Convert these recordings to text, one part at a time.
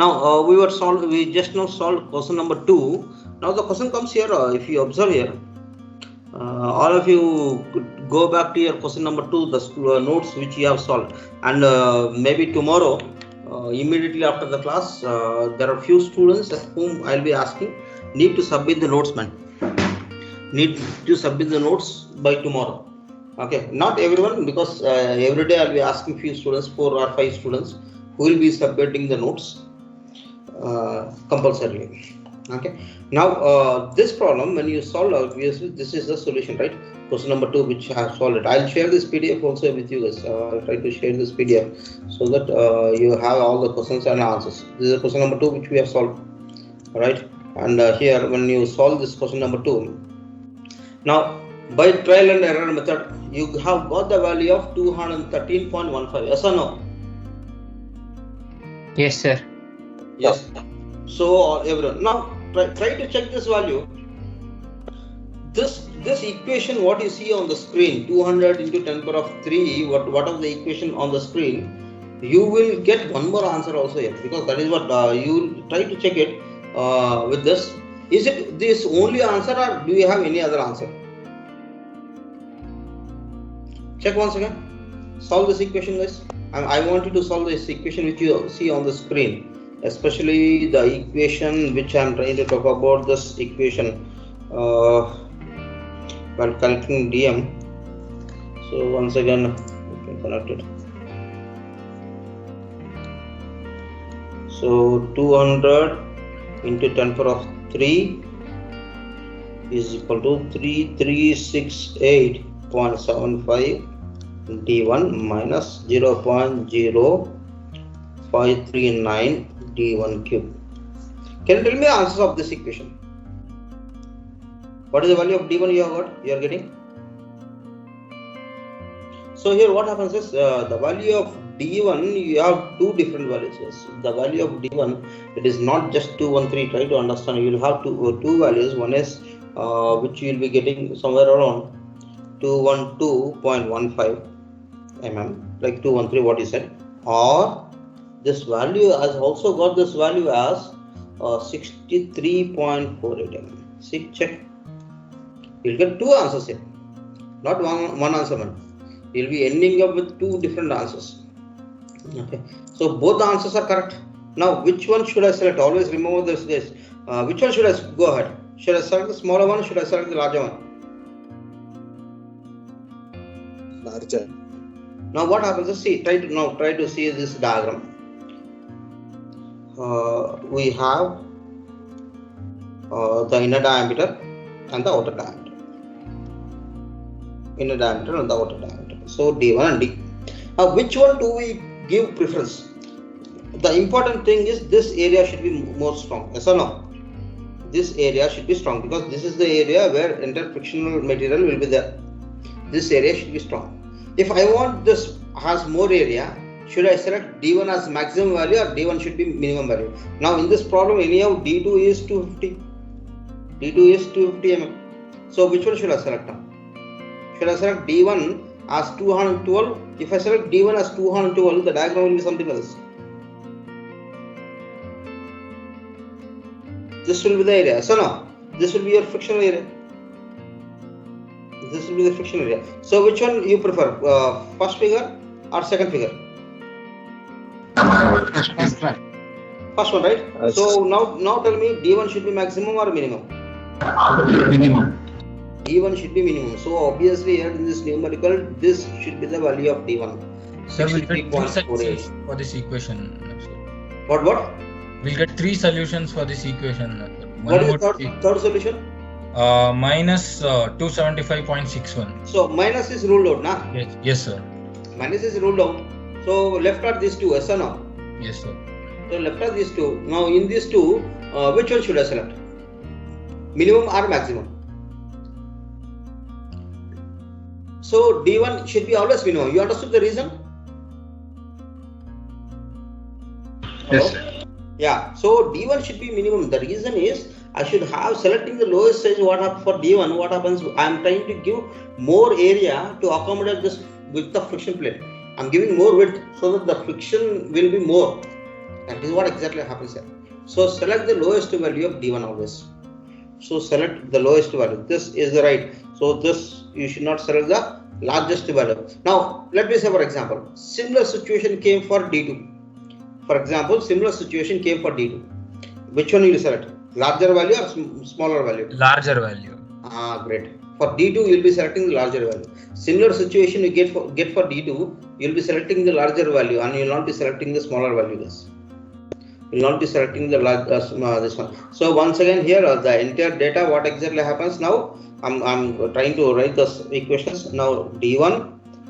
Now we just now solved question number 2. Now the question comes here. If you observe here, all of you could go back to your question number 2, the notes which you have solved, and maybe tomorrow, immediately after the class, there are few students whom I'll be asking need to submit the notes, man. Need to submit the notes by tomorrow. Okay, not everyone, because every day I'll be asking few students, 4 or 5 students, who will be submitting the notes compulsorily. Okay, now this problem, when you solve, obviously this is the solution, right? Question number 2 which I have solved it. I'll share this PDF also with you guys. I'll try to share this PDF so that you have all the questions and answers. This is question number 2 which we have solved, right? And here, when you solve this question number 2, now by trial and error method, you have got the value of 213.15. Yes or no? Yes, sir. Yes. So everyone, now try to check this value. This equation, what you see on the screen, 200 into 10 power of 3, what of the equation on the screen, you will get one more answer also here, because that is what you try to check it with this. Is it this only answer, or do you have any other answer? Check once again. Solve this equation, guys. I want you to solve this equation which you see on the screen, especially the equation which I am trying to talk about. This equation while connecting DM. So once again, you can connect it. So 200 into 10 power of 3 is equal to 3368.75 D1 minus 0.0539 D1 cube. Can you tell me the answers of this equation? What is the value of D1 you are getting? So here what happens is, the value of D1, you have two different values. The value of D1, it is not just 213. Try to understand. You will have two values. One is which you will be getting somewhere around 212.15 mm, like 213 what you said, or this value has also got this value as 63.48 mm. See, check. You'll get two answers here, not one answer, man. You'll be ending up with two different answers. Okay, so both the answers are correct. Now, which one should I select? Always remember this, guys. Which one should I go ahead? Should I select the smaller one? Should I select the larger one? Larger. Now, what happens is, see, try to see this diagram. We have the inner diameter and the outer diameter. Inner diameter and the outer diameter. So D1 and D. Now, which one do we give preference? The important thing is this area should be more strong. Yes or no? This area should be strong, because this is the area where interfrictional material will be there. This area should be strong. If I want this has more area, should I select D1 as maximum value, or D1 should be minimum value? Now in this problem, anyhow D2 is 250. D2 is 250 mm. So which one should I select now? Should I select D1 as 212? If I select D1 as 212, the diagram will be something else. This will be the area. So no, this will be your frictional area. This will be the friction area. So which one you prefer? First figure or second figure? First one, right? So now tell me, D1 should be maximum or minimum? Minimum. D1 should be minimum. So obviously here in this numerical, this should be the value of D1. Sir, we'll get 3 solutions for this equation. What? We'll get 3 solutions for this equation. What is the third solution? Minus 275.61. So minus is ruled out, na? Yes, sir. Minus is ruled out. So left are these two, yes or no? Yes, sir. So left are these two. Now in these two, which one should I select? Minimum or maximum? So D1 should be always minimum. You understood the reason? Yes, sir. Yeah. So D1 should be minimum. The reason is I should have selecting the lowest size. What happens for D1? What happens? I am trying to give more area to accommodate this width of friction plate. I am giving more width so that the friction will be more. That is what exactly happens here. So select the lowest value of D1 always. So select the lowest value. This is the right. So this you should not select the largest value. Now let me say for example, similar situation came for D2. For example, similar situation came for D2. Which one you will select? Larger value or smaller value? Larger value. Great. For D2 you will be selecting the larger value. Similar situation you get for D2, you will be selecting the larger value and you will not be selecting the smaller value. This. You will not be selecting the large this one. So once again here the entire data, what exactly happens now? I'm trying to write the equations. Now D1,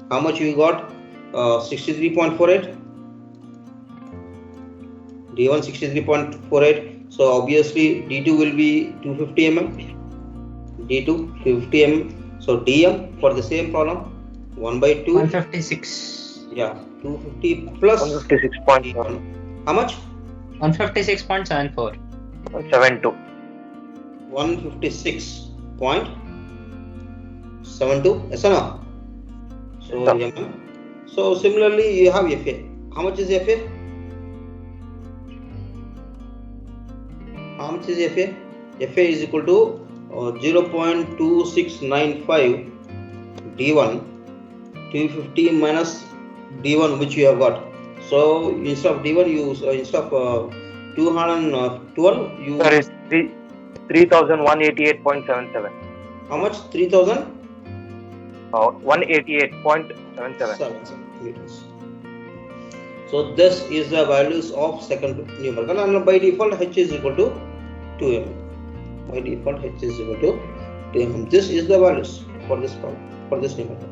how much you got? 63.48. D1 63.48. So obviously D2 will be 250 mm. D2 250 mm. So DM for the same problem 1 by 2. 156. Yeah, 250 plus 156.72. how much? 156.74. 72. 156.72. Yes or no? So Yes, mm. So similarly you have FA. How much is FA? How much is FA? FA is equal to 0.2695 D1 250 minus D1 which you have got. So instead of D1 you instead of 212 you. Sorry, 3,188.77. How much? 3,000? 188.77. meters. So this is the values of second numerical, and by default H is equal to 2 mm. By default H is equal to 2 mm. This is the values for this problem, for this numerical.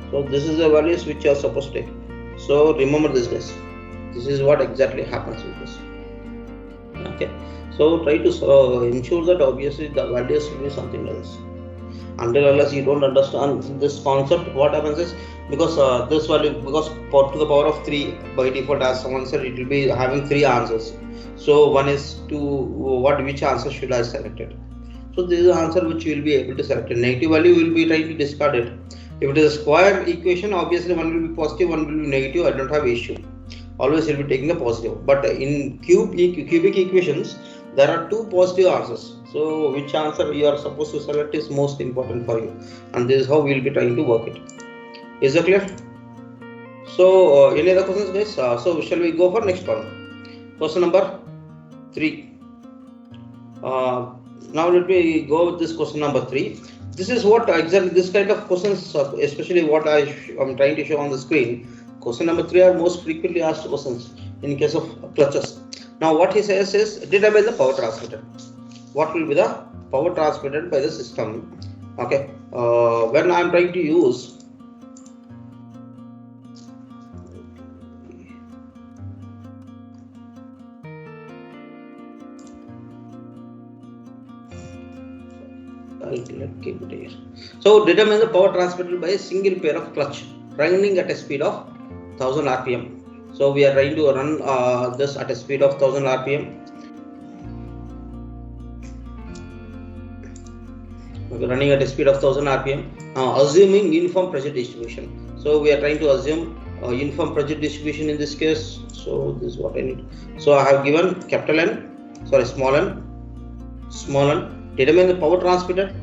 So this is the values which you are supposed to take. So remember this guys. This is what exactly happens with this. Okay. So try to ensure that obviously the values will be something like this. Until unless you don't understand this concept, what happens is because this value, because to the power of 3 by default, as someone said, it will be having 3 answers. So one is to which answer should I select it? So this is the answer which you will be able to select. A negative value will be trying to discard it. If it is a square equation, obviously one will be positive, one will be negative. I don't have issue. Always will be taking the positive. But in cubic equations, there are 2 positive answers. So which answer you are supposed to select is most important for you, and this is how we will be trying to work it. Is that clear? So any other questions guys? So shall we go for next one? Question number 3. Now let me go with this question number 3. This is what exactly this kind of questions, especially what I'm trying to show on the screen. Question number 3 are most frequently asked questions in case of clutches. Now what he says is determine the power transmitted. What will be the power transmitted by the system? Okay, when I am trying to use keep it here. So determine the power transmitted by a single pair of clutch running at a speed of 1000 rpm. So we are trying to run this at a speed of 1000 rpm. Running at a speed of 1000 rpm, assuming uniform pressure distribution. So we are trying to assume uniform pressure distribution in this case. So this is what I need. So I have given small n. Determine the power transmitted.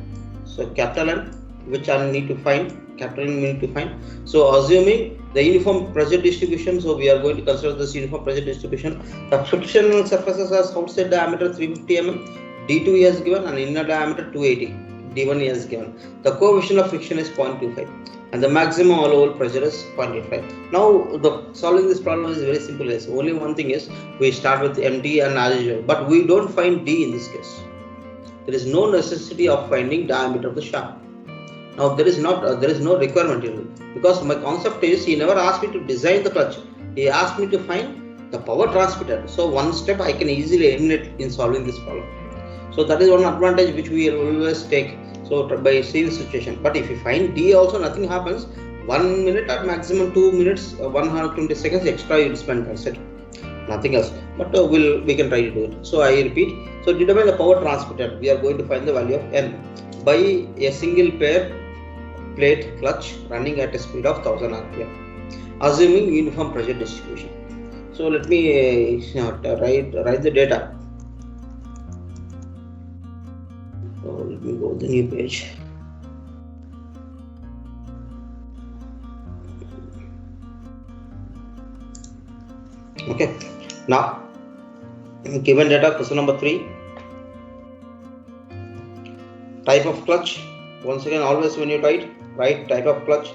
So capital N, which I need to find. Capital N we need to find. So assuming the uniform pressure distribution, so we are going to consider this uniform pressure distribution. The frictional surfaces has outside diameter 350 mm. D2 is given and inner diameter 280. D1 is given. The coefficient of friction is 0.25 and the maximum allowable pressure is 0.85. Now solving this problem is very simple. Only one thing is we start with MT and as usual, but we don't find D in this case. There is no necessity of finding diameter of the shaft. Now there is no requirement here, because my concept is he never asked me to design the clutch. He asked me to find the power transmitter. So one step I can easily eliminate in solving this problem. So that is one advantage which we always take. So by seeing situation. But if you find D also, nothing happens. 1 minute or maximum 2 minutes, 120 seconds extra you will spend. That's it. Nothing else. But we can try to do it. So I repeat. So determine the power transmitted. We are going to find the value of N by a single pair plate clutch running at a speed of 1000 rpm, assuming uniform pressure distribution. So let me write the data. So let me go to the new page. Okay, now given data, question number 3. Type of clutch. Once again, always when you write type of clutch.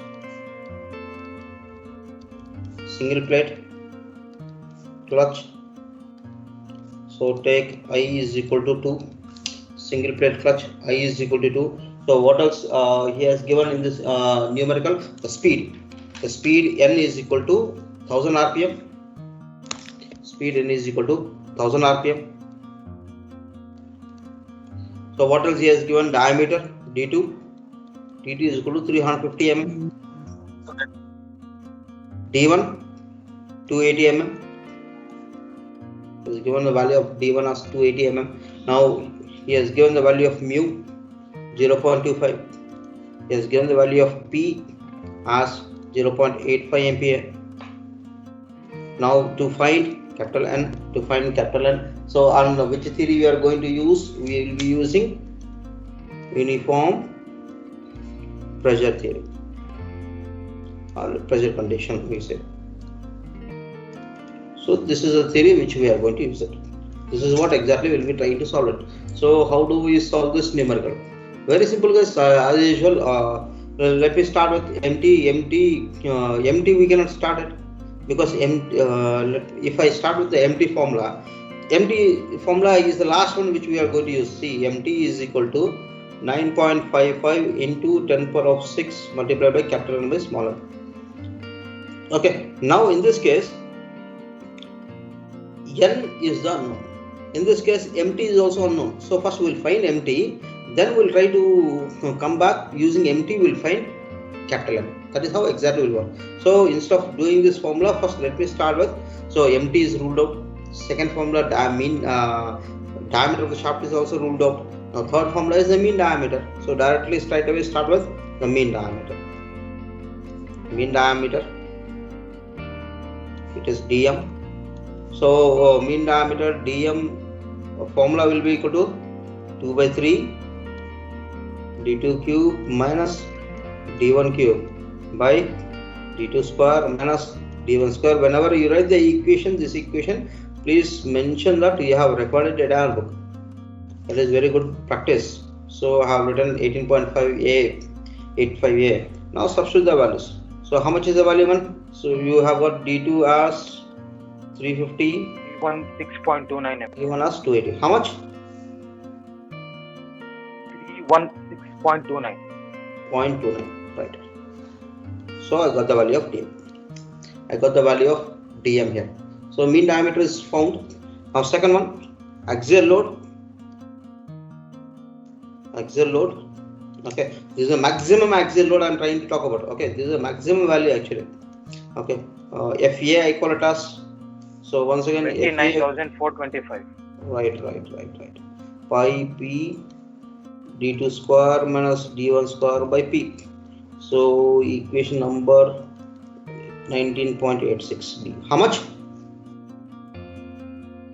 Single plate clutch. So take I is equal to 2. Single plate clutch, I is equal to 2. So what else he has given in this numerical? The speed. The speed N is equal to 1000 RPM. Speed N is equal to 1000 RPM. So what else he has given? Diameter D2. D2 is equal to 350 mm. D1 280 mm. He has given the value of D1 as 280 mm. Now he has given the value of mu 0.25. He has given the value of P as 0.85 ampere. Now to find capital N, so on which theory we are going to use? We will be using uniform pressure theory or pressure condition, we say. So this is a theory which we are going to use it. This is what exactly we will be trying to solve it. So how do we solve this numerical? Very simple, guys. As usual, let me start with empty. Empty we cannot start it, because if I start with the empty formula is the last one which we are going to use. See, empty is equal to 9.55 into 10 power of 6 multiplied by capital N by small n. Okay, now in this case N is the unknown. In this case empty is also unknown. So first we will find empty, then we will try to come back using empty, we will find capital N. That is how exactly will work. So instead of doing this formula, first let me start with, so empty is ruled out. Second formula, diameter of the shaft is also ruled out. Now third formula is the mean diameter. So directly straight away start with the mean diameter. Mean diameter, it is dm. So mean diameter dm formula will be equal to 2 by 3 d2 cube minus d1 cube by d2 square minus d1 square. Whenever you write the equation, this equation, please mention that you have recorded it in our book. That is very good practice. So I have written 18.5a, 85a. Now substitute the values. So how much is the value one? So you have got d2 as 350, 316.29 d1 as 280. How much? 316.29. 0.29, right. So I got the value of dm. I got the value of dm here. So mean diameter is found. Now second one, axial load. Axial load. Okay, this is a maximum axial load I am trying to talk about. Okay, this is a maximum value actually. Okay, FA I call it as. So once again, 29,425. Right. Pi p d2 square minus d1 square by p. So equation number 19.86b. How much?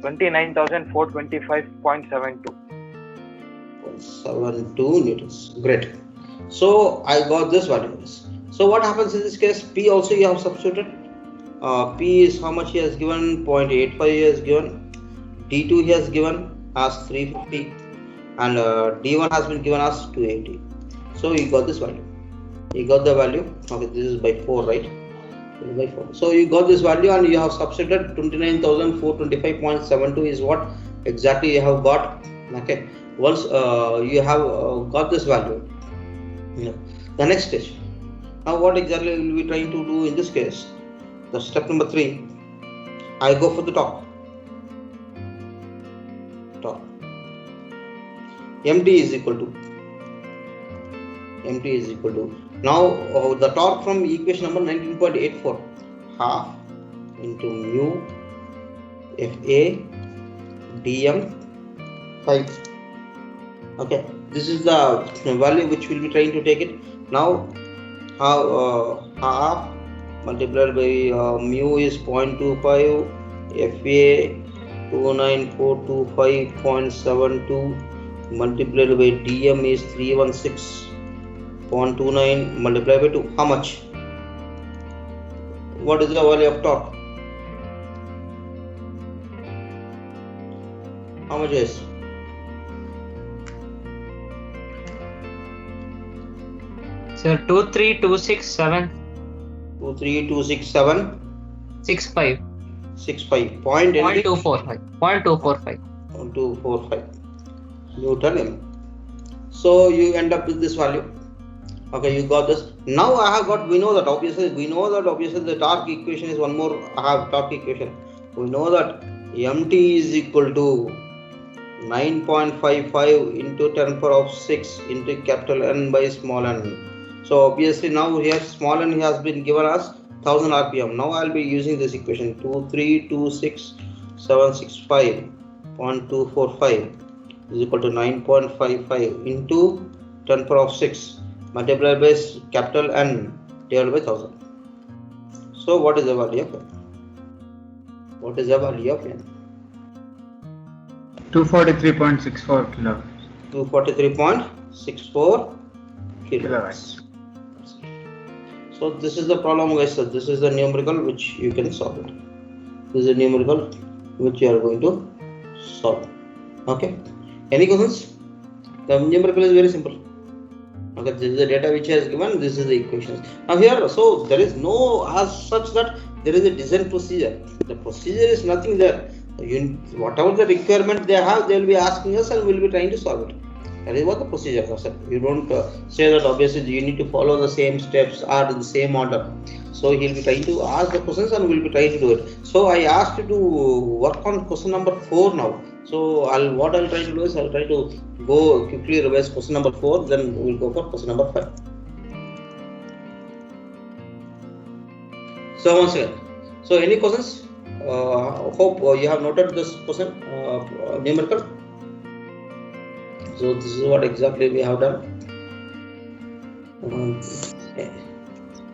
29,425.72. 72 newtons. Great. So I got this value. So what happens in this case? P also you have substituted. P is how much he has given? 0.85 he has given. D2 he has given as 350, and D1 has been given as 280. So you got this value. You got the value. Okay, this is by 4, right? By 4. So you got this value and you have substituted 29,425.72 is what exactly you have got. Okay. Once you have got this value, the next stage. Now what exactly will we trying to do in this case? The step number 3, I go for the top. MT is equal to now the torque from equation number 19.84, half into mu FA dm 5. Okay, this is the value which we will be trying to take it. Now half multiplied by mu is 0.25 FA 29425.72 multiplied by DM is 316.29 multiplied by 2. How much? What is the value of torque? How much is? Sir, 23267 23267 65 65 point anything? 0.245 245 Newton M. So you end up with this value. Okay, you got this. Now we know that obviously the torque equation is one more. I have torque equation. We know that MT is equal to 9.55 into 10 power of 6 into capital N by small n. So obviously now here small n has been given as 1000 rpm. Now I'll be using this equation 2326765.245 is equal to 9.55 into 10 power of 6 multiplied by capital N divided by 1000. So what is the value of N? What is the value of N? 243.64 kilowatts. 243.64 kilowatts. So this is the problem, guys. So this is the numerical which you can solve it. This is a numerical which you are going to solve. Okay. Any questions? The numerical is very simple. Okay, this is the data which has given. This is the equations. Now here, so there is no as such that there is a design procedure. The procedure is nothing there. Whatever the requirement they have, they will be asking us, and we will be trying to solve it. That is what the procedure is. You don't say that obviously you need to follow the same steps or in the same order. So he will be trying to ask the questions and we will be trying to do it. So I asked you to work on question number 4 now. So what I'll try to do is I'll try to go quickly revise question number 4, then we'll go for question number 5. So once again, so any questions? Hope you have noted this question numerical. So this is what exactly we have done.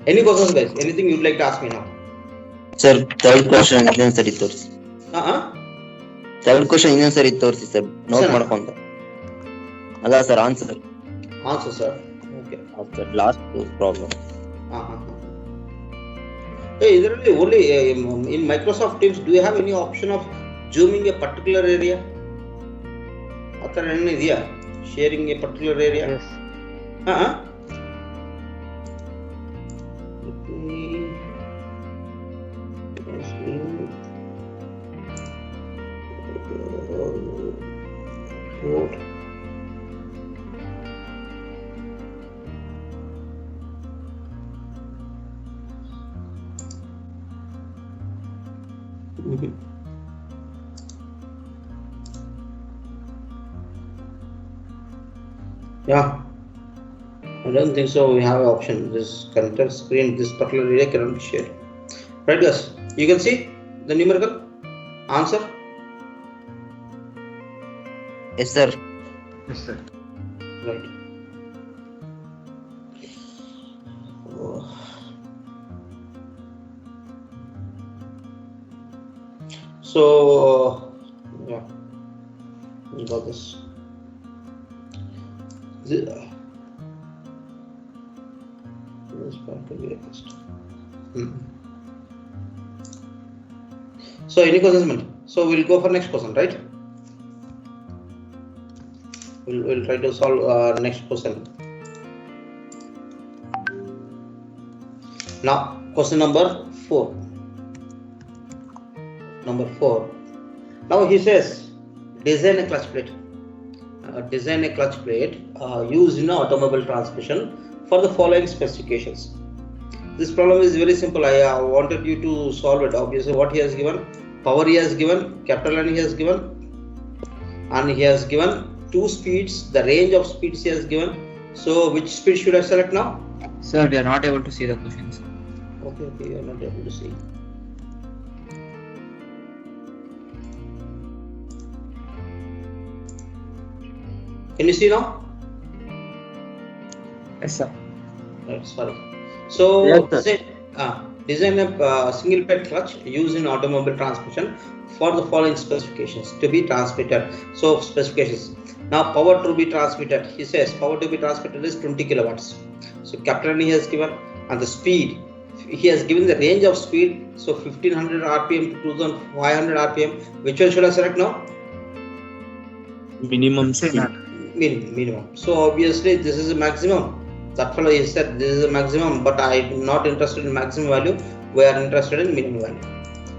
Any questions, guys? Anything you'd like to ask me now? Sir, third question ಇನ್ನೊಂದು ಸರಿ ತೋರಿಸಿ. Third question ಇನ್ನೊಂದು ಸರಿ ತೋರಿಸಿ sir, note ಮಾಡ್ಕೊಂಡ. ಅಲ್ಲ sir, answer. Answer, sir. Okay. After last problem. Hey, ಇದರಲ್ಲಿ only in Microsoft Teams, do you have any option of zooming a particular area? ಆ ಥರ ಏನು ಇದೆಯಾ? Sharing a particular area? Yes. Yeah, I don't think so. We have an option. This content screen, this particular area cannot be shared. Right, guys? You can see the numerical answer. Yes, sir. Yes, sir. Right. So, yeah, you got this. So, any questions? So, we'll go for next question, right? We'll try to solve next question. Now, question number 4. Number 4. Now he says, design a clutch plate. Design a clutch plate used in automobile transmission for the following specifications. This problem is very simple. I wanted you to solve it. Obviously, what he has given, power he has given, capital N he has given, and he has given 2 speeds, the range of speeds he has given. So, which speed should I select now? Sir, we are not able to see the questions. Okay, you are not able to see. Can you see now? Yes, sir. Right, sorry. So, Yes, sir. say, Design a single plate clutch used in automobile transmission for the following specifications to be transmitted. So specifications. Now power to be transmitted. He says power to be transmitted is 20 kilowatts. So capital he has given, and the speed. He has given the range of speed. So 1500 RPM to 2500 RPM. Which one should I select now? Minimum Say speed. that. Minimum. So obviously this is a maximum. That fellow he said this is a maximum, but I am not interested in maximum value. We are interested in minimum value.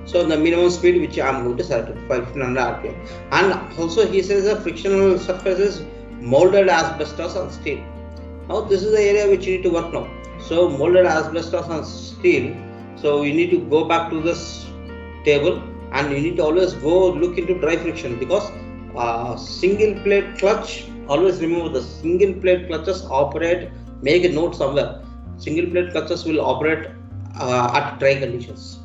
So the minimum speed which I am going to select 1500 RPM. And also he says the frictional surface is molded asbestos on steel. Now this is the area which you need to work now. So molded asbestos on steel. So you need to go back to this table and you need to always go look into dry friction, because single plate clutch, always remember the single plate clutches operate, make a note somewhere, single plate clutches will operate at dry conditions,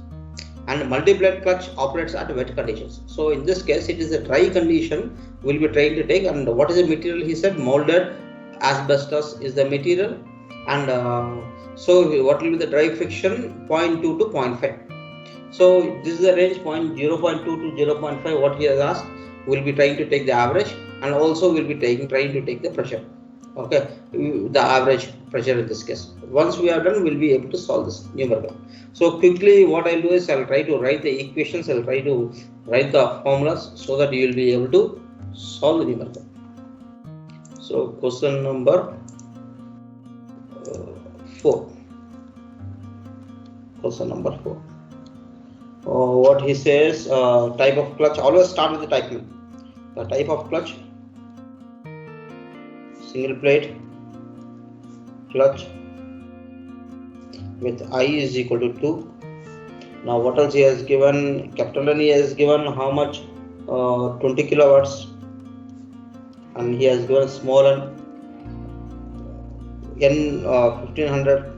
and multi-plate clutch operates at wet conditions. So in this case it is a dry condition we'll be trying to take. And what is the material? He said molded asbestos is the material. And so what will be the dry friction? 0.2 to 0.5. so this is the range 0.2 to 0.5 what he has asked. We'll be trying to take the average, and also we'll be trying to take the pressure. Okay, the average pressure in this case. Once we are done, we'll be able to solve this numerical. So quickly what I'll do is I'll try to write the equations, I'll try to write the formulas so that you will be able to solve the numerical. So question number 4. Question number 4. What he says, type of clutch, always start with the type name. The type of clutch, single plate clutch with I is equal to 2. Now what else he has given? Capital N he has given how much? 20 kilowatts, and he has given small n 1500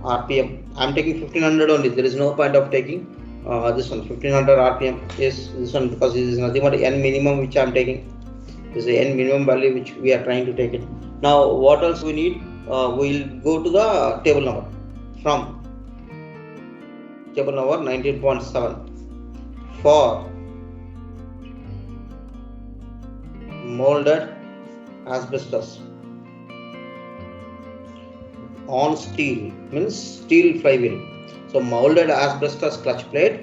RPM. I am taking 1500 only. There is no point of taking this one. 1500 RPM is this one, because it is nothing but n minimum which I am taking. This is the n minimum value which we are trying to take it. Now what else we need? We'll go to the table number. From table number 19.7 for molded asbestos on steel, means steel flywheel. So molded asbestos clutch plate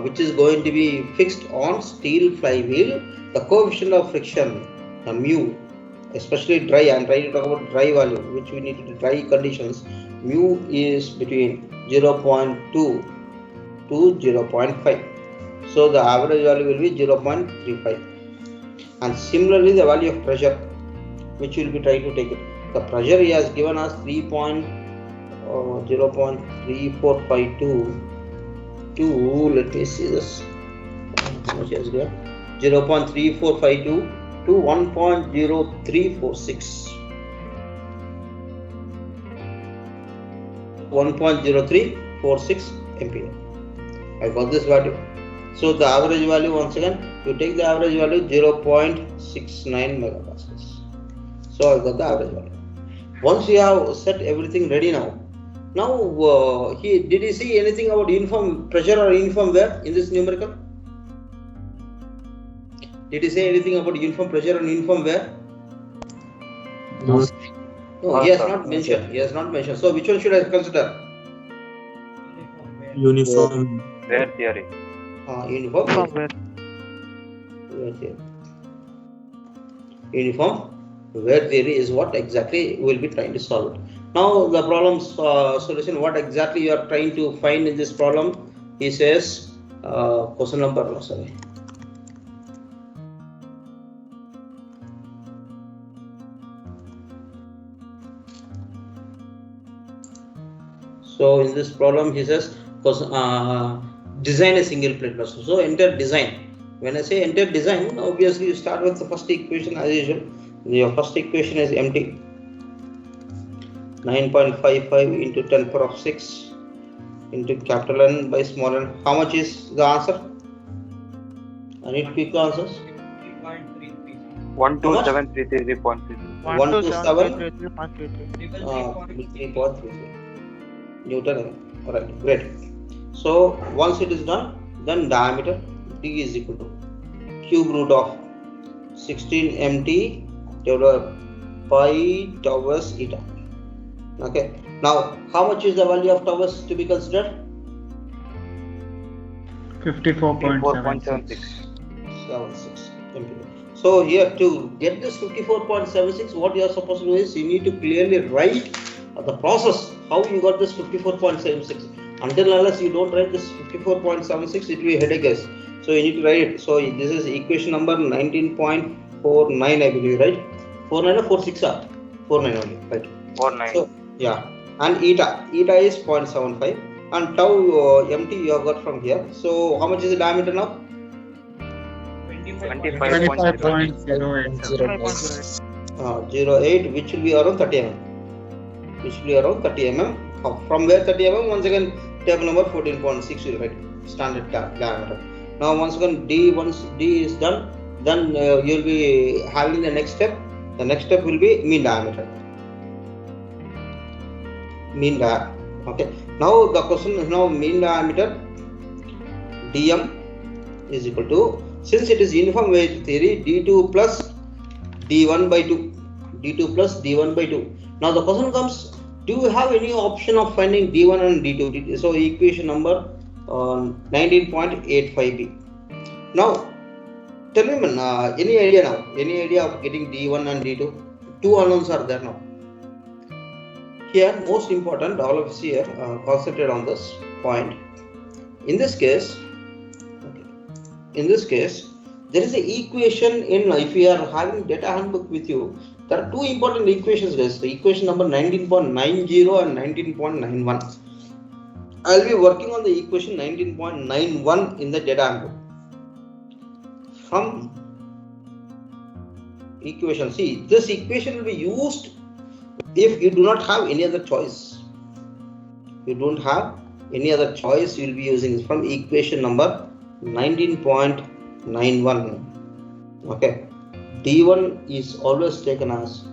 which is going to be fixed on steel flywheel. The coefficient of friction, mu, especially dry, I am trying to talk about dry value which we need to dry conditions. Mu is between 0.2 to 0.5. So the average value will be 0.35. And similarly the value of pressure which we will be trying to take it. The pressure he has given us 0.3452 to, let me see this, how much he has given, 0.3452 to 1.0346. 1.0346 ampere. I got this value. So the average value, once again you take the average value 0.69 megapascals. So I got the average value. Once we have set everything ready now did he see anything about uniform pressure or uniform wear in this numerical? Did he say anything about uniform pressure and uniform wear? No. No, he has not mentioned. He has not mentioned. So which one should I consider? Uniform. Wear theory. Uniform wear theory. Uniform wear theory is what exactly we will be trying to solve. Now the problem's solution, what exactly you are trying to find in this problem? He says question number, sorry. So in this problem he says design a single plate clutch. So enter design. When I say enter design, obviously you start with the first equation as usual. Your first equation is empty. 9.55 into 10 power of 6 into capital N by small n. How much is the answer? I need quick answers. 12733.33. 127.33 Newton. Alright, great. So once it is done, then diameter d is equal to cube root of 16 mt divided by tau s eta. Okay, now how much is the value of tau s to be considered? 54.76. 76 mpg. So here to get this 54.76, what you are supposed to do is you need to clearly write the process how you got this 54.76. Until unless you don't write this 54.76, it will be headache, guys. So you need to write it. So this is equation number 19.49, I believe, right? 49 or 46 are 49 only, right? 49. So yeah, and eta is 0.75 and tau mt you have got from here. So how much is the diameter now? 25.08. 08, which will be around 30 mm. Which will be around 30 mm. From where 30 mm? Once again, table number 14.6 will write standard diameter. Now once again once D is done, then you will be having the next step. The next step will be mean diameter. Okay. Now the question is now mean diameter dm is equal to, since it is uniform wedge theory, d2 plus d1 by 2. d2 plus d1 by 2. Now the question comes, do you have any option of finding d1 and d2? So equation number 19.85b. Now tell me, any idea now? Any idea of getting d1 and d2? Two unknowns are there now. Here, most important, all of us here concentrate on this point. In this case, there is an equation in, if you are having data handbook with you, there are two important equations, guys. The equation number 19.90 and 19.91. I will be working on the equation 19.91 in the data handbook. From equation, see, this equation will be used if you do not have any other choice. You don't have any other choice, you will be using this from equation number 19.91. Okay, d1 is always taken as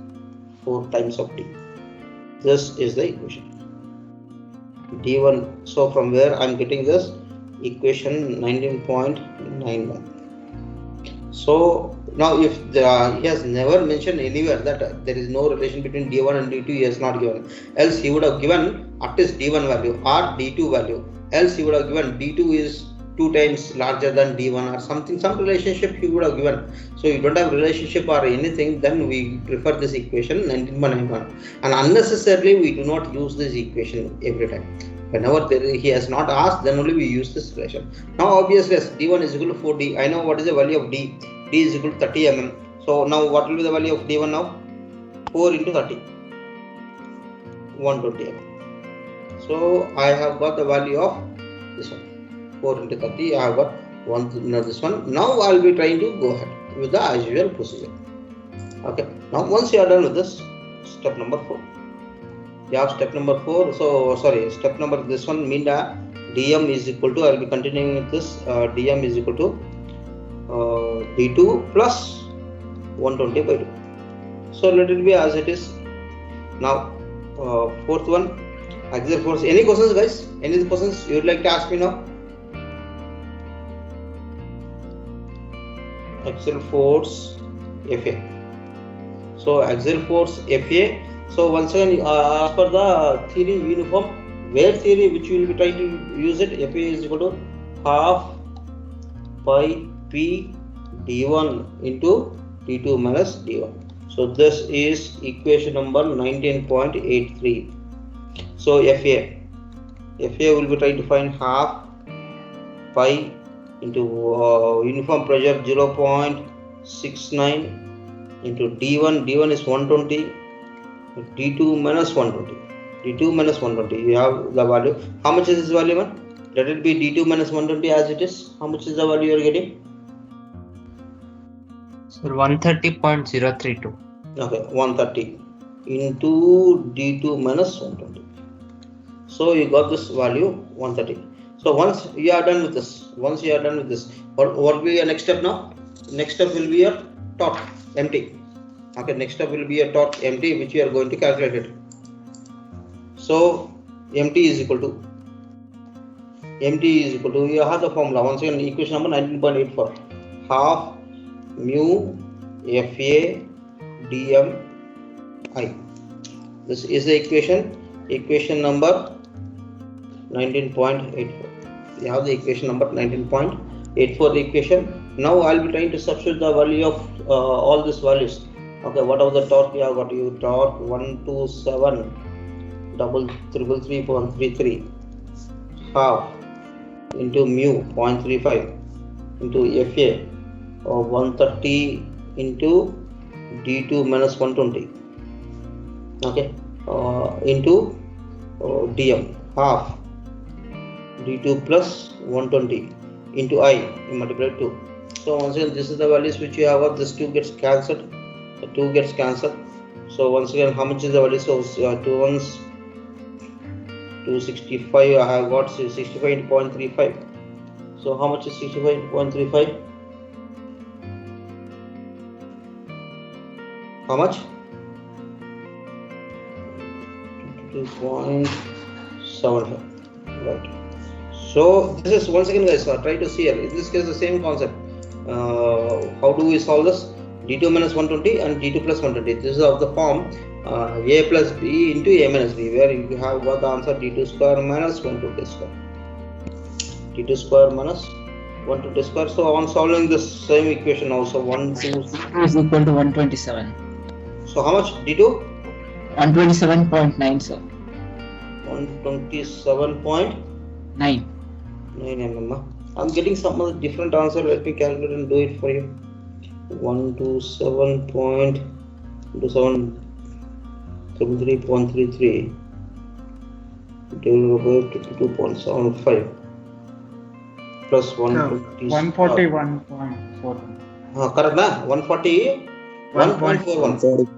4 times of d. This is the equation d1. So from where I am getting this equation 19.91. So now if he has never mentioned anywhere that there is no relation between d1 and d2, he has not given. Else he would have given at least d1 value or d2 value. Else he would have given d2 is 2 times larger than d1 or something, some relationship he would have given. So you don't have relationship or anything, then we prefer this equation 19.91. And unnecessarily we do not use this equation every time. Whenever he has not asked, then only we use this relation. Now obviously as d1 is equal to 4d, I know what is the value of d. D is equal to 30 mm. So now what will be the value of d1 now? 4 into 30, 120 mm. So I have got the value of this one, 4 into 30. I have got this one. Now I will be trying to go ahead with the as usual procedure. Okay. Now once you are done with this, step number 4. You have step number 4. So sorry, step number this one, mean dm is equal to, I will be continuing with this, dm is equal to d2 plus 120 by 2. So let it be as it is. Now fourth one, axial force. Any questions, guys? Any questions you would like to ask me now? Axial force Fa. So axial force Fa. So once again, as per the theory, uniform wave theory, which we will be trying to use it, Fa is equal to half pi p d1 into d2 minus d1. So this is equation number 19.83. So Fa will be trying to find half pi into uniform pressure 0.69 into d1 is 120, d2 minus 120, you have the value. How much is this value, man? Let it be d2 minus 120 as it is. How much is the value you are getting? Sir, 130.032. Okay, 130 into d2 minus 120. So you got this value 130. So once you are done with this, what will be your next step now? Next step will be your torque mt. Okay, next step will be your torque mt, which we are going to calculate it. So mt is equal to MT is equal to, you have the formula once again, equation number 19.84, half mu FA dm I. This is the equation number 19.84. You have the equation number 19.84 equation. Now I'll be trying to substitute the value of all these values. Okay, what are the torque you have got? You torque 127.333.33 half into mu 0.35 into FA or 130 into D2 minus 120. Okay, into dm half D2 plus 120 into I, you multiply 2. So once again, this is the values which you have got. This 2 gets cancelled. The 2 gets cancelled. So once again, how much is the value? So 265. I have got 65.35. So how much is 65.35? How much? 2.75. Right. So this is once again, guys, try to see here. In this case, the same concept. How do we solve this? D2 minus 120 and D2 plus 120. This is of the form A plus B into A minus B, where you have got the answer D2 square minus 120 square. D2 square minus 120 square. So on solving this same equation also, 1, 2 is equal to 127. So how much? D2? 127.9, sir. 127.9 mm. I'm getting some other different answer. Let me calculate and do it for you. 127.33 divided by 2.75 plus 120. 141.4. Correct, na? 141.41.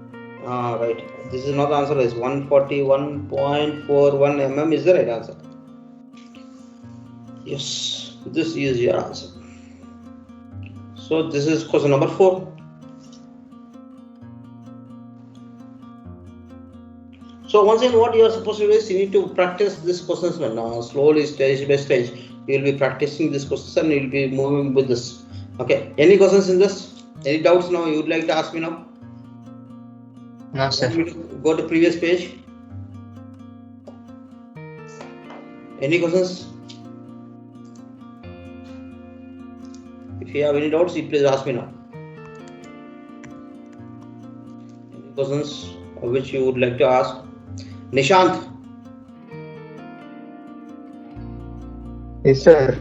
Right. This is not the answer. Is 141.41 mm is the right answer. Yes, this is your answer. So this is question number 4. So once again, what you are supposed to do is you need to practice this questions now. Slowly, stage by stage, you will be practicing this questions and you will be moving with this. Okay. Any questions in this? Any doubts now you would like to ask me now? No, sir. Go to previous page. Any questions? If you have any doubts, please ask me now. Any questions which you would like to ask? Nishant. Yes, sir.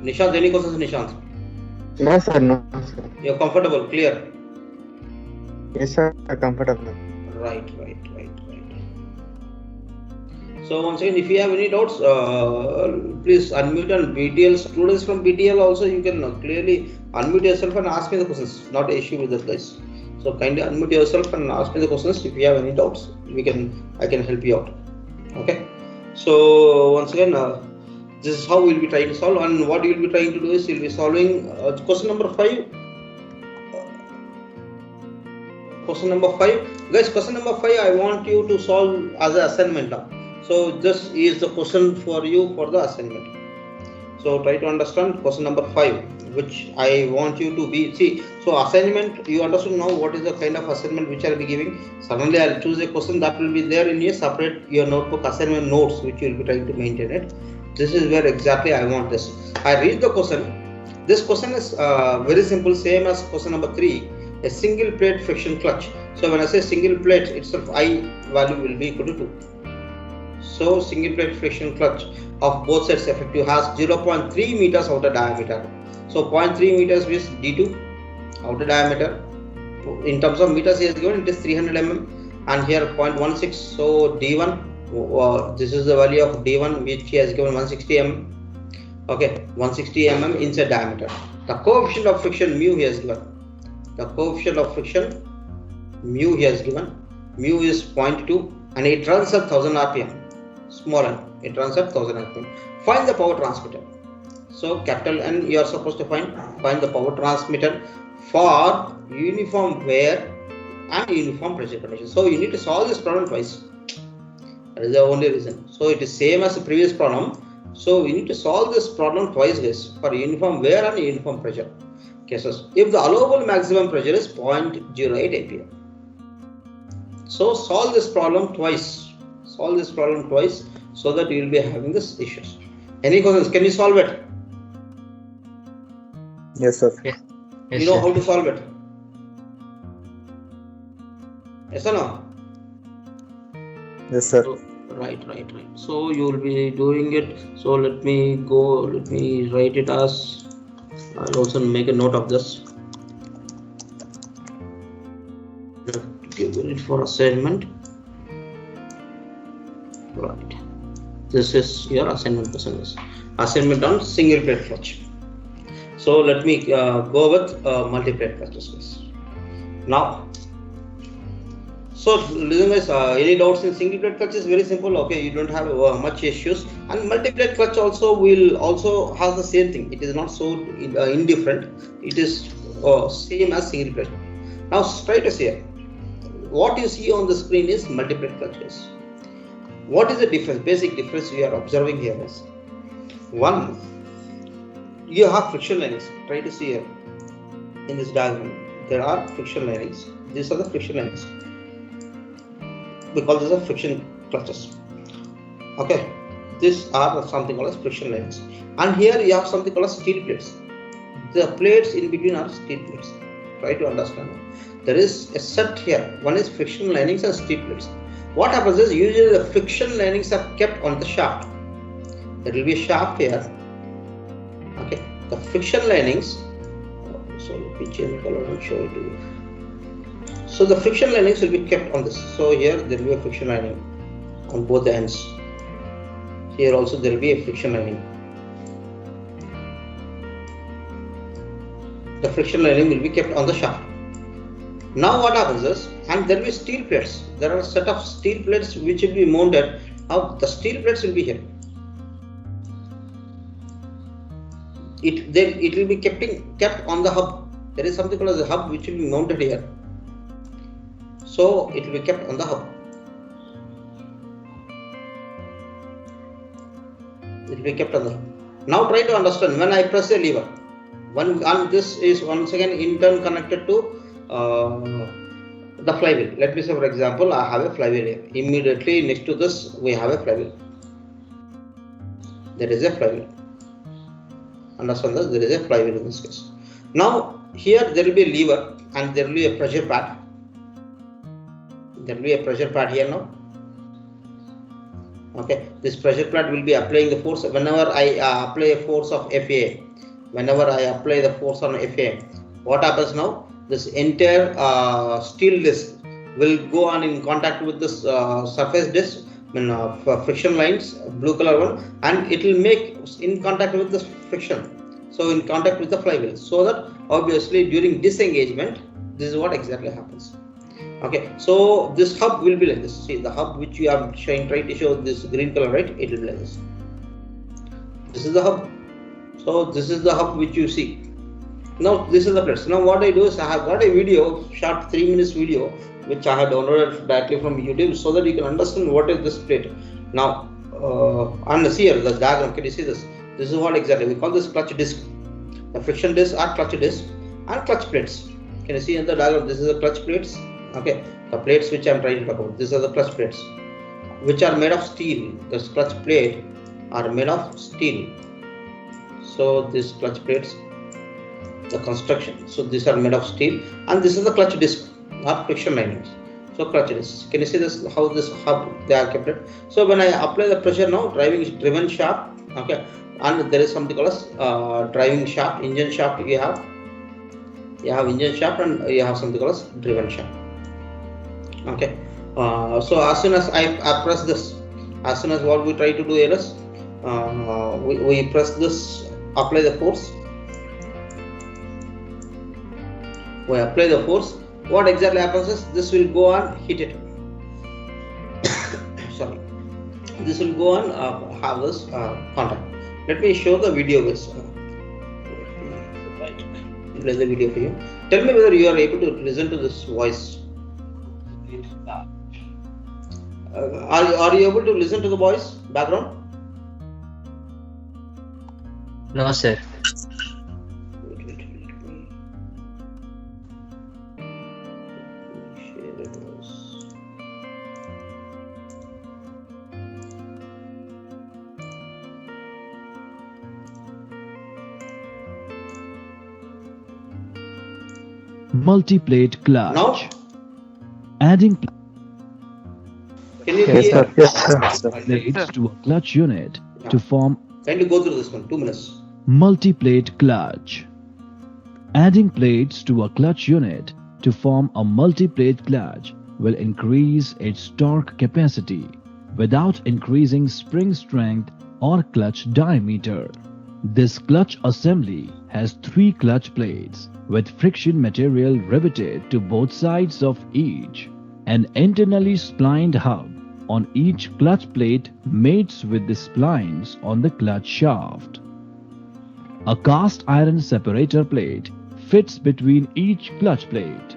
Nishant, any questions, Nishant? No, sir. No, sir. You're comfortable, clear? Yes, sir. Comfortable. Right. So once again, if you have any doubts, please unmute, and BTL students from BTL also, you can clearly unmute yourself and ask me the questions. Not an issue with that, guys. So kindly unmute yourself and ask me the questions. If you have any doubts, I can help you out. Okay. So once again, this is how we'll be trying to solve, and what you'll be trying to do is you'll be solving question number 5. Question number 5, guys. Question number 5, I want you to solve as an assignment now. So this is the question for you for the assignment. So try to understand question number 5, which I want you to be see. So assignment, you understood now what is the kind of assignment which I'll be giving. Suddenly I'll choose a question that will be there in your separate your notebook assignment notes, which you'll be trying to maintain it. This is where exactly I want this. I read the question. This question is very simple, same as question number 3. A single plate friction clutch. So when I say single plate itself, I value will be equal to 2. So single plate friction clutch of both sides effective has 0.3 meters outer diameter. So 0.3 meters is D2 outer diameter. In terms of meters he has given, it is 300 mm, and here 0.16. So D1, this is the value of D1 which he has given 160 mm. Okay, 160 mm inside diameter. The coefficient of friction mu he has given. The coefficient of friction mu he has given. Mu is 0.2 and it runs at 1000 rpm. Small n, it runs at 1000 rpm. Find the power transmitter. So capital N you are supposed to find the power transmitter for uniform wear and uniform pressure condition. So you need to solve this problem twice. That is the only reason. So it is same as the previous problem. So we need to solve this problem twice, guys, for uniform wear and uniform pressure cases. If the allowable maximum pressure is 0.08 APM. So solve this problem twice. Solve this problem twice so that you will be having this issues. Any questions? Can you solve it? Yes, sir. Yes, You know sir. how to solve it? Yes or no? Yes, sir. Right. So you will be doing it. So let me write it as, I'll also make a note of this. Give it for assignment. Right. This is your assignment question. Assignment on single plate clutch. So let me go with multi-plate clutches. Now, so listen guys, any doubts in single plate clutch is very simple. Okay, you don't have much issues. And multi-plate clutch also will also has the same thing. It is not so indifferent. It is same as single plate. Now try to see here. What you see on the screen is multi-plate clutches. What is the difference? Basic difference we are observing here is one. You have friction linings. Try to see here in this diagram. There are friction linings. These are the friction linings. We call these are friction clutches. Okay, these are something called as friction linings. And here you have something called as steel plates. The plates in between are steel plates. Try to understand. There is a set here. One is friction linings and steel plates. What happens is usually the friction linings are kept on the shaft. There will be a shaft here. Okay, the friction linings. So let me change the color and show it to you. So the friction linings will be kept on this. So here there will be a friction lining on both the ends. Here also there will be a friction lining. The friction lining will be kept on the shaft. Now what happens is, and there will be steel plates. There are a set of steel plates which will be mounted. Now the steel plates will be here. It will be kept on the hub. There is something called as a hub which will be mounted here. So it will be kept on the hub. It will be kept on the hub. Now try to understand when I press a lever. And this is once again in turn connected to the flywheel. Let me say for example I have a flywheel here. Immediately next to this we have a flywheel. There is a flywheel. Understand this? There is a flywheel in this case. Now here there will be a lever and there will be a pressure pad. There will be a pressure pad here now. Okay, this pressure pad will be applying the force whenever I apply a force of FA. Whenever I apply the force on FA, what happens now? This entire steel disc will go on in contact with this surface disc, friction lines, blue color one, and it will make in contact with the friction. So in contact with the flywheel, so that obviously during disengagement, this is what exactly happens. Okay, so this hub will be like this. See the hub which you are trying to show this green color, right? It will be like this. This is the hub. So this is the hub which you see. Now this is the plates. Now what I do is I have got a video, short 3 minutes video, which I have downloaded directly from YouTube, so that you can understand what is this plate. Now and see here the diagram. Can you see this? This is what exactly we call this clutch disc. The friction disc are clutch disc and clutch plates. Can you see in the diagram? This is the clutch plates. Okay, the plates which I am trying to talk about. These are the clutch plates, which are made of steel. This clutch plate are made of steel. So these clutch plates, the construction. So these are made of steel, and this is the clutch disc, not friction linings. So clutch disc. Can you see this? How this hub they are kept it? So when I apply the pressure now, driven shaft. Okay, and there is something called as driving shaft, engine shaft. You have engine shaft and you have something called as driven shaft. Okay, so as soon as I press this, as soon as what we try to do here is we press this, apply the force. We apply the force. What exactly happens is this will go on hit it. Sorry, this will go on have this contact. Let me show the video guys. Right, play the video for you. Tell me whether you are able to listen to this voice. Are you able to listen to the voice background? No, sir. Wait. Share it was. Multi-plate clutch. Now, Adding can you Yes, hear? sir. Yes, sir. plates to a clutch unit to form Kindly go through this one. 2 minutes. multi-plate clutch. Adding plates to a clutch unit to form a multi-plate clutch will increase its torque capacity without increasing spring strength or clutch diameter. This clutch assembly has 3 clutch plates with friction material riveted to both sides of each. An internally splined hub on each clutch plate mates with the splines on the clutch shaft. A cast iron separator plate fits between each clutch plate.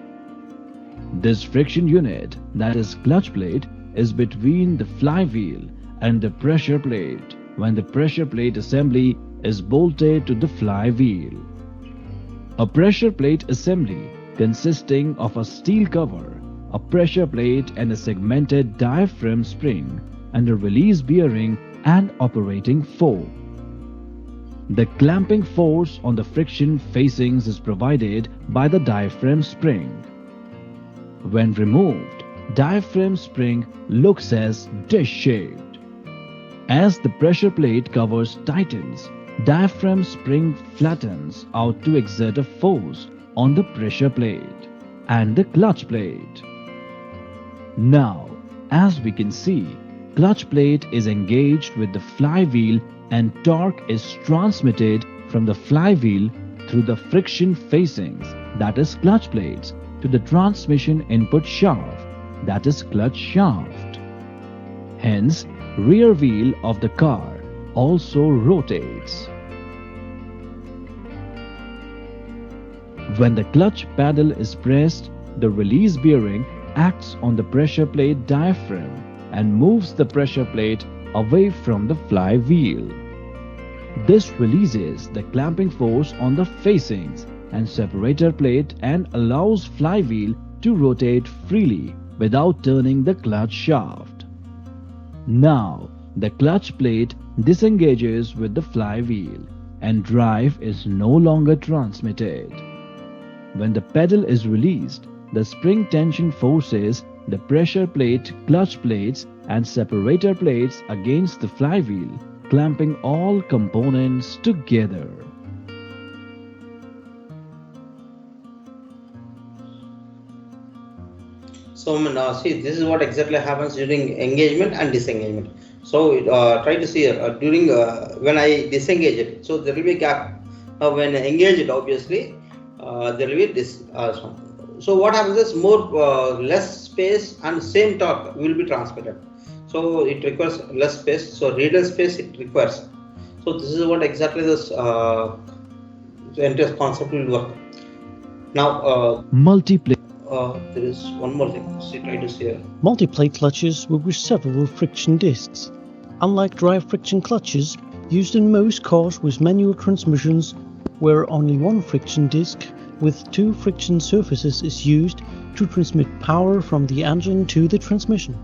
This friction unit, that is clutch plate, is between the flywheel and the pressure plate when the pressure plate assembly is bolted to the flywheel. A pressure plate assembly consisting of a steel cover, a pressure plate and a segmented diaphragm spring and a release bearing and operating fork. The clamping force on the friction facings is provided by the diaphragm spring. When removed, diaphragm spring looks as dish-shaped. As the pressure plate covers tightens, diaphragm spring flattens out to exert a force on the pressure plate and the clutch plate. Now, as we can see, clutch plate is engaged with the flywheel and torque is transmitted from the flywheel through the friction facings, that is clutch plates, to the transmission input shaft, that is clutch shaft. Hence, rear wheel of the car also rotates. When the clutch pedal is pressed, the release bearing acts on the pressure plate diaphragm and moves the pressure plate away from the flywheel. This releases the clamping force on the facings and separator plate and allows flywheel to rotate freely without turning the clutch shaft. Now, the clutch plate disengages with the flywheel and drive is no longer transmitted. When the pedal is released, the spring tension forces the pressure plate, clutch plates and separator plates against the flywheel, clamping all components together. So, see, this is what exactly happens during engagement and disengagement. So, try to see here, during when I disengage it, so there will be a gap. When I engage it, obviously, there will be this. So, what happens is less space and same torque will be transmitted. So, it requires less space. So, radial space it requires. So, this is what exactly this entire concept will work. Now, Multiplate. there is one more thing. See, try to see here. Multiplate clutches work with several friction discs. Unlike drive friction clutches used in most cars with manual transmissions, where only one friction disc with 2 friction surfaces is used to transmit power from the engine to the transmission.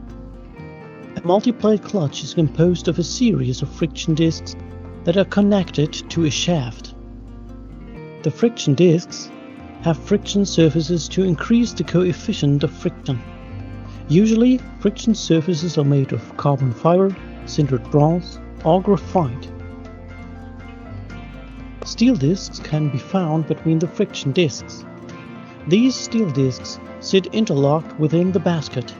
A multiplate clutch is composed of a series of friction discs that are connected to a shaft. The friction discs have friction surfaces to increase the coefficient of friction. Usually, friction surfaces are made of carbon fiber, sintered bronze, or graphite. Steel discs can be found between the friction discs. These steel discs sit interlocked within the basket.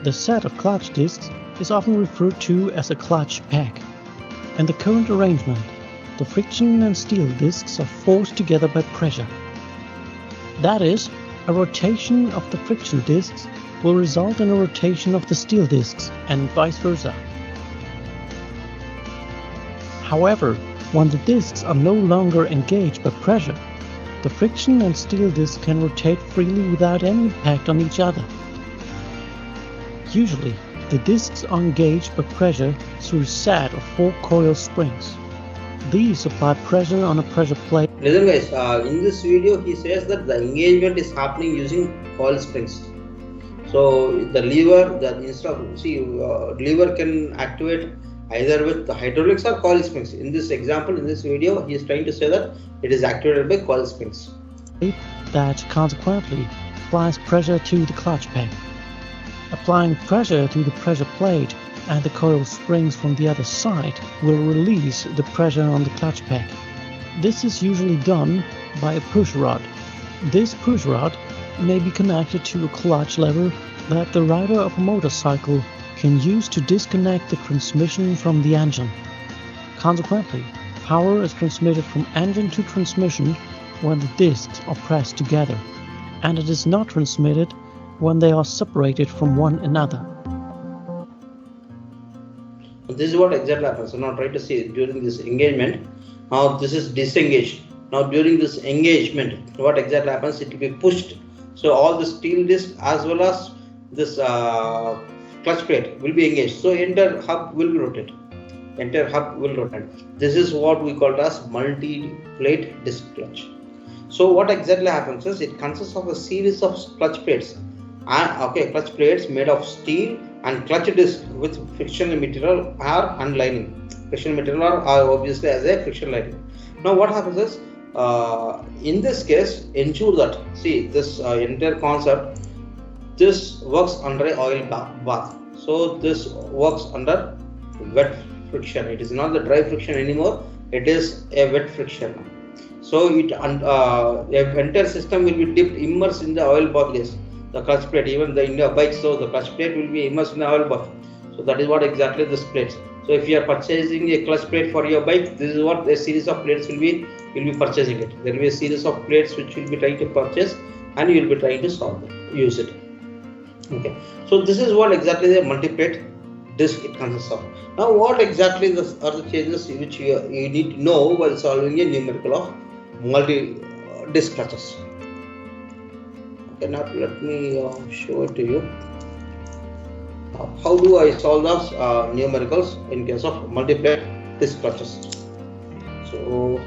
The set of clutch discs is often referred to as a clutch pack. In the current arrangement, the friction and steel discs are forced together by pressure. That is, a rotation of the friction discs will result in a rotation of the steel discs, and vice versa. However, when the discs are no longer engaged by pressure, the friction and steel discs can rotate freely without any impact on each other. Usually, the discs are engaged by pressure through a set of 4 coil springs. These apply pressure on a pressure plate. Listen guys, in this video he says that the engagement is happening using coil springs. So the lever, lever can activate either with the hydraulics or coil springs. In this example, in this video, he is trying to say that it is activated by coil springs. That consequently applies pressure to the clutch peg. Applying pressure to the pressure plate and the coil springs from the other side will release the pressure on the clutch peg. This is usually done by a push rod. This push rod may be connected to a clutch lever that the rider of a motorcycle can use to disconnect the transmission from the engine. Consequently, power is transmitted from engine to transmission when the discs are pressed together, and it is not transmitted when they are separated from one another. This is what exactly happens. So now try to see during this engagement. Now this is disengaged. Now during this engagement, what exactly happens? It will be pushed. So all the steel disc as well as this clutch plate will be engaged. So entire hub will rotate. Entire hub will rotate. This is what we call as multi-plate disc clutch. So what exactly happens is it consists of a series of clutch plates. Clutch plates made of steel and clutch disc with frictional material or unlining. Frictional material are obviously as a friction lining. Now what happens is in this case, ensure that this entire concept, this works under a oil bath. So this works under wet friction. It is not the dry friction anymore. It is a wet friction. So the entire system will be immersed in the oil bath gas. The clutch plate, even in your bike, so the clutch plate will be immersed in the oil bath. So that is what exactly this plates. So if you are purchasing a clutch plate for your bike, this is what a series of plates will be. You'll be purchasing it. There will be a series of plates which you will be trying to purchase, and you will be trying to use it. Okay. So this is what exactly the multi-plate disc it consists of. Now, what exactly are the changes which you need to know while solving a numerical of multi-disc clutches? Okay. Now let me show it to you. How do I solve those numericals in case of multi-plate disc clutches? So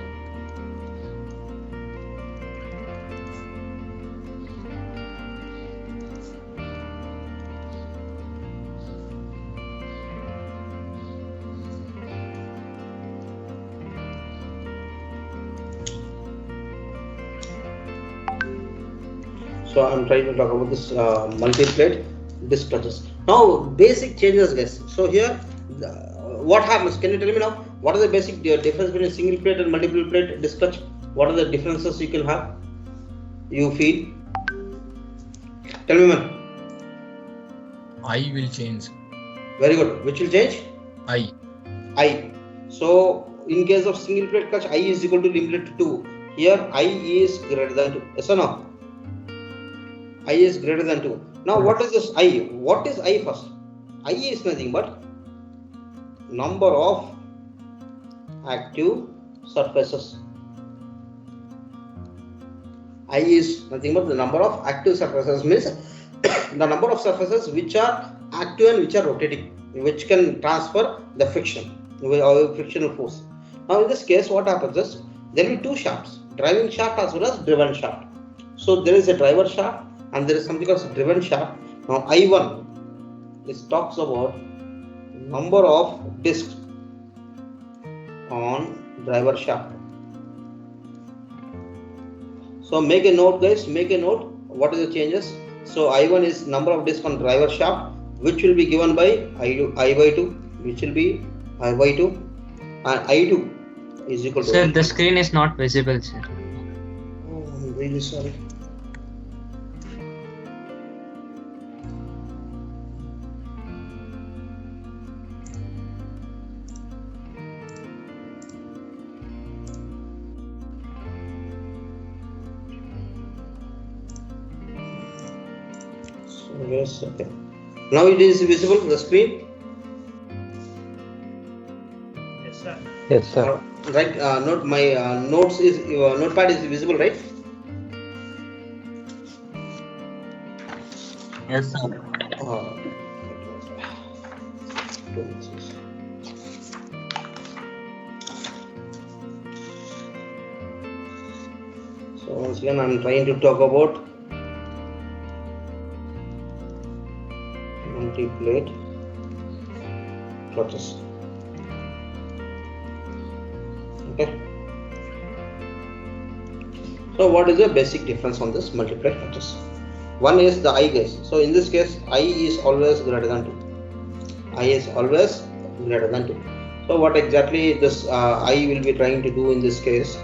I'm trying to talk about this multi-plate disc clutches. Now basic changes, guys. So here what happens? Can you tell me now what are the basic difference between single plate and multiple plate disc clutch? What are the differences you can have? You feel? Tell me, man. I will change. Very good. Which will change? I. So in case of single plate clutch, I is equal to limited to 2. Here I is greater than 2. Yes or no? I is greater than 2. Now what is this I? What is I first? I is nothing but number of active surfaces. I is nothing but the number of active surfaces, means the number of surfaces which are active and which are rotating, which can transfer the friction or frictional force. Now in this case what happens is there will be two shafts, driving shaft as well as driven shaft. So there is a driver shaft and there is something called driven shaft. Now I1, this talks about number of discs on driver shaft. So make a note, guys, make a note what is the changes. So I1 is number of discs on driver shaft, which will be given by I by 2, which will be I by 2, and I2 is equal to. Sir, the screen is not visible, sir. Oh, I'm really sorry. Yes, okay. Now it is visible on the screen. Yes, sir. Yes, sir. Right. Note my notes is notepad is visible, right? Yes, sir. 2 minutes. So once again, I'm trying to talk about multi-plate clutches. Okay. So what is the basic difference on this multi-plate clutches? One is the I case. So in this case, I is always greater than 2. I is always greater than 2. So what exactly this I will be trying to do in this case?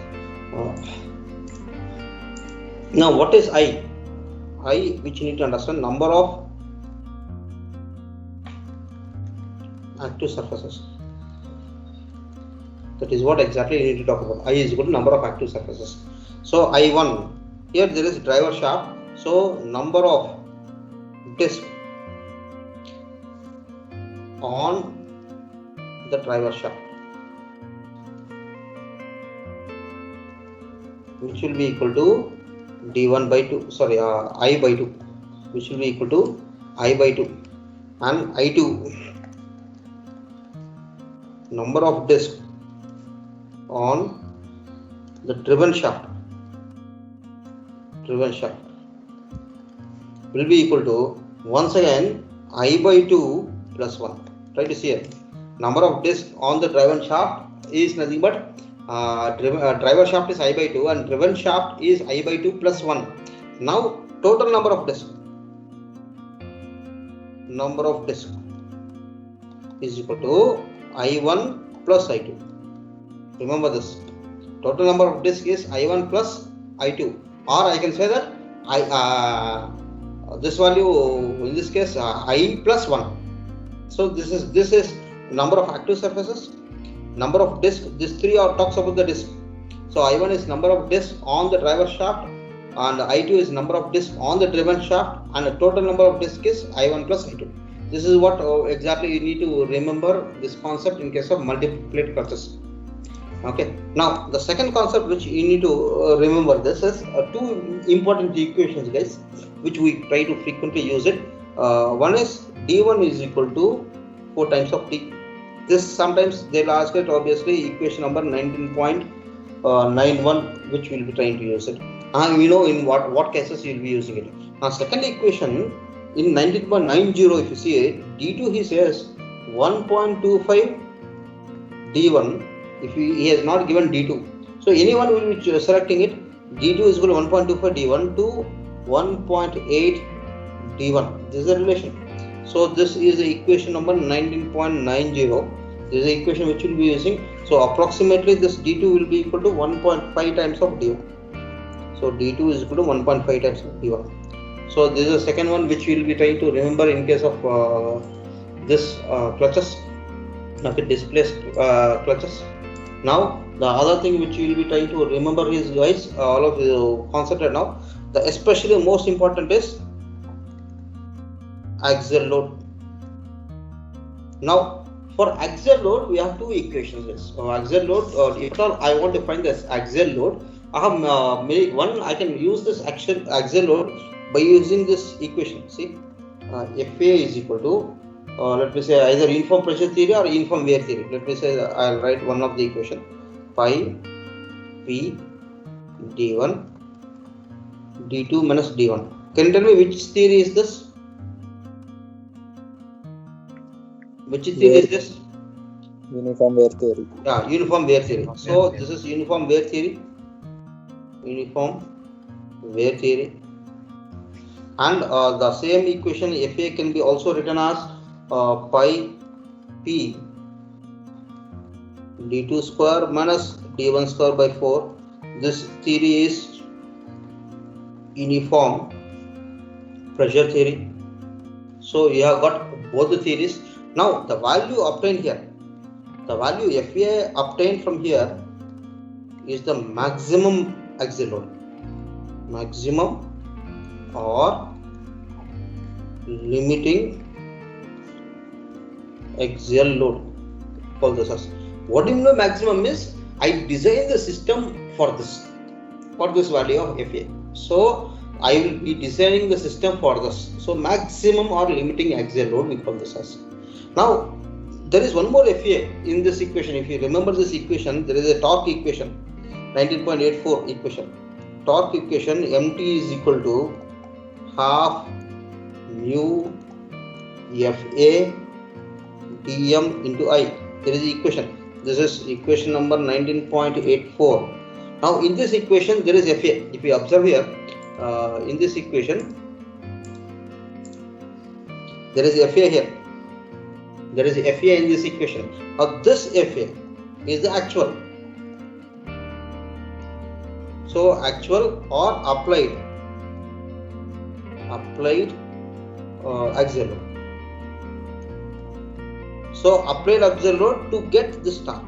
Now what is I? I, which you need to understand, number of active surfaces. That is what exactly you need to talk about. I is equal to number of active surfaces. So I1, here there is driver shaft. So number of disc on the driver shaft, which will be equal to D1 by 2, sorry, I by 2, which will be equal to I by 2, and I2, number of disc on the driven shaft will be equal to, once again, I by 2 plus 1. Try to see here. Number of disc on the driven shaft is nothing but driver shaft is I by 2 and driven shaft is I by 2 plus 1. Now total number of disc is equal to I1 plus I2. Remember this. Total number of disc is I1 plus I2, or I can say that this value in this case I plus 1. So this is number of active surfaces, number of disc. This 3 talks about the disc. So I1 is number of disc on the driver shaft, and I2 is number of disc on the driven shaft, and the total number of disc is I1 plus I2. This is what exactly you need to remember this concept in case of multi-plate clutches. Okay. Now the second concept which you need to remember, this is two important equations, guys, which we try to frequently use it. One is D1 is equal to 4 times of T. This sometimes they'll ask it, obviously, equation number 19.91, which we'll be trying to use it. And we know in what cases you'll be using it. Now second equation in 19.90, if you see it, D2 he says 1.25 D1. If he has not given D2, so anyone will be selecting it. D2 is equal to 1.25 D1 to 1.8 D1. This is the relation. So this is the equation number 19.90. This is the equation which we will be using. So approximately this D2 will be equal to 1.5 times of D1. So D2 is equal to 1.5 times of D1. So this is the second one which we will be trying to remember in case of this clutches, okay, displaced clutches. Now the other thing which we will be trying to remember is, guys, all of you concentrate now. The especially most important is axial load. Now for axial load we have two equations. So axial load, if I want to find this axial load, I have I can use this axial load by using this equation. See, FA is equal to let me say either uniform pressure theory or uniform wear theory. Let me say I'll write one of the equation, phi P D1 D2 minus D1. Can you tell me which theory is this? Which theory is this? Uniform wear theory. Yeah, uniform wear theory. So this is uniform wear theory. Uniform wear theory. And the same equation FA can be also written as pi P D2 square minus D1 square by 4. This theory is uniform pressure theory. So you have got both the theories. Now the value obtained here, the value FA obtained from here is the maximum axial load. Maximum or limiting axial load. Call this as. What do you know maximum is? I design the system for this value of FA. So I will be designing the system for this. So maximum or limiting axial load, we call this as. Now there is one more FA in this equation. If you remember this equation, there is a torque equation, 19.84 equation. Torque equation, MT is equal to half mu FA dm into I. There is the equation. This is equation number 19.84. Now in this equation there is FA. If you observe here, in this equation there is FA here. There is FA in this equation. Now this FA is the actual. So actual or applied axial load. So applied axial load to get this torque.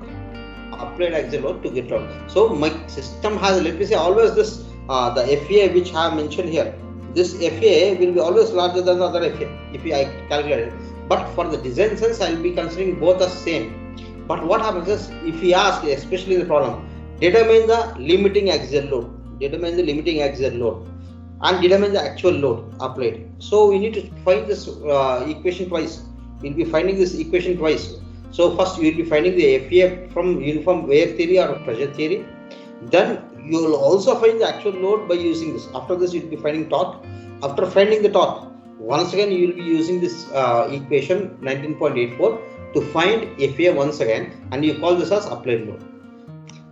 Applied axial load to get torque. So my system has, let me say, always this the FA which I have mentioned here. This FA will be always larger than the other FA if I calculate it. But for the design sense, I will be considering both as same. But what happens is, if we ask, especially in the problem, determine the limiting axial load. Determine the limiting axial load and determine the actual load applied. So we need to find this equation twice. We'll be finding this equation twice. So first you will be finding the FA from uniform wear theory or pressure theory. Then you will also find the actual load by using this. After this you will be finding torque. After finding the torque, once again you will be using this equation 19.84 to find FA once again, and you call this as applied load.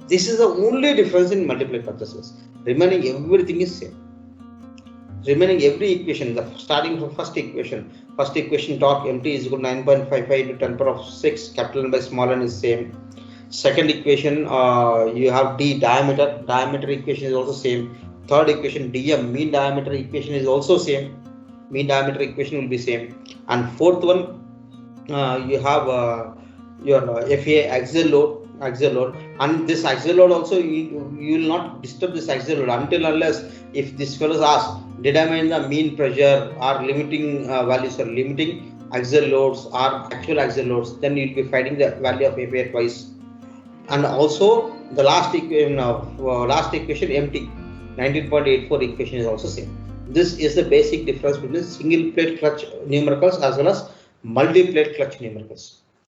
This is the only difference in multiply processes. Remaining everything is same. Remaining every equation, starting from first equation torque MT is equal to 9.55 into 10 power of 6, capital N by small n is same. Second equation, you have D diameter equation is also same. Third equation dm mean diameter equation is also same. Mean diameter equation will be same. And fourth one, you have your FA axial load, and this axial load also you will not disturb this axial load until unless if this fellow asks determine the mean pressure or limiting values or limiting axial loads or actual axial loads, then you will be finding the value of FA twice. And also the last equation MT 19.84 equation is also same. This is the basic difference between single plate clutch numericals as well as multi plate clutch numericals.